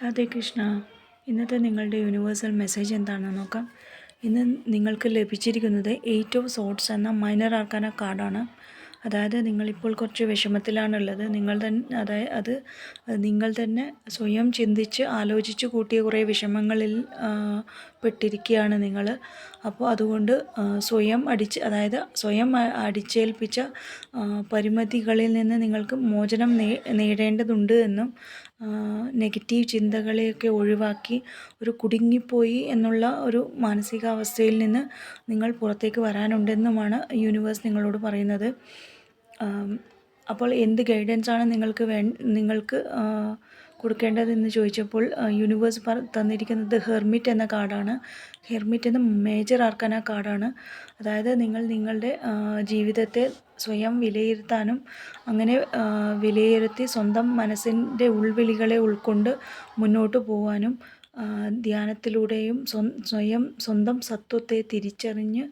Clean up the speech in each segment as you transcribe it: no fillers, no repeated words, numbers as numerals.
രാധേ കൃഷ്ണ. ഇന്നത്തെ നിങ്ങളുടെ universal message എന്താണെന്ന് നോക്കാം. ഇന്ന് നിങ്ങൾക്ക് ലഭിച്ചിരിക്കുന്നത് 8 ഓഫ് സോർട്സ് എന്ന മൈനർ ആർക്കാന കാർഡാണ്. അതായത് നിങ്ങളിപ്പോൾ കുറച്ച് വിഷമത്തിലാണുള്ളത്. അത് നിങ്ങൾ തന്നെ സ്വയം ചിന്തിച്ച് ആലോചിച്ച് കൂട്ടിയ കുറേ വിഷമങ്ങളിൽ പെട്ടിരിക്കുകയാണ് നിങ്ങൾ. അപ്പോൾ അതുകൊണ്ട് സ്വയം അടിച്ചേൽപ്പിച്ച പരിമിതികളിൽ നിന്ന് നിങ്ങൾക്ക് മോചനം നേടേണ്ടതുണ്ട് എന്നും നെഗറ്റീവ് ചിന്തകളെയൊക്കെ ഒഴിവാക്കി ഒരു കുടുങ്ങിപ്പോയി എന്നുള്ള ഒരു മാനസികാവസ്ഥയിൽ നിന്ന് നിങ്ങൾ പുറത്തേക്ക് വരാനുണ്ടെന്നുമാണ് യൂണിവേഴ്സ് നിങ്ങളോട് പറയുന്നത്. അപ്പോൾ എന്ത് ഗൈഡൻസാണ് നിങ്ങൾക്ക് കൊടുക്കേണ്ടതെന്ന് ചോദിച്ചപ്പോൾ യൂണിവേഴ്സ് തന്നിരിക്കുന്നത് ഹെർമിറ്റ് എന്ന കാർഡാണ്. ഹെർമിറ്റ് എന്ന മേജർ ആർക്കാന കാർഡാണ്. അതായത് നിങ്ങളുടെ ജീവിതത്തെ സ്വയം വിലയിരുത്താനും അങ്ങനെ വിലയിരുത്തി സ്വന്തം മനസ്സിൻ്റെ ഉൾവിളികളെ ഉൾക്കൊണ്ട് മുന്നോട്ട് പോകാനും ധ്യാനത്തിലൂടെയും സ്വന്തം സത്വത്തെ തിരിച്ചറിഞ്ഞ്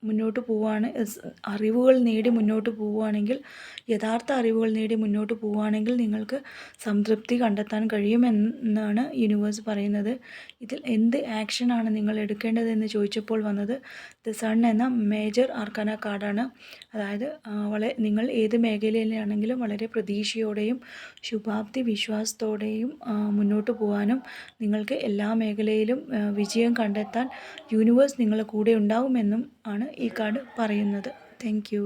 മുന്നോട്ട് അറിവുകൾ നേടി മുന്നോട്ട് പോവുകയാണെങ്കിൽ, യഥാർത്ഥ അറിവുകൾ നേടി മുന്നോട്ട് പോവുകയാണെങ്കിൽ നിങ്ങൾക്ക് സംതൃപ്തി കണ്ടെത്താൻ കഴിയുമെന്നാണ് യൂണിവേഴ്സ് പറയുന്നത്. ഇതിൽ എന്ത് ആക്ഷനാണ് നിങ്ങൾ എടുക്കേണ്ടതെന്ന് ചോദിച്ചപ്പോൾ വന്നത് ദ സൺ എന്ന മേജർ ആർക്കാന കാർഡാണ്. അതായത് നിങ്ങൾ ഏത് മേഖലയിലാണെങ്കിലും വളരെ പ്രതീക്ഷയോടെയും ശുഭാപ്തി വിശ്വാസത്തോടെയും മുന്നോട്ട് പോകാനും നിങ്ങൾക്ക് എല്ലാ മേഖലയിലും വിജയം കണ്ടെത്താൻ യൂണിവേഴ്സ് നിങ്ങളുടെ കൂടെ ഉണ്ടാകുമെന്നും ആണ് ഈ കാർഡ് പറയുന്നത്. Thank you.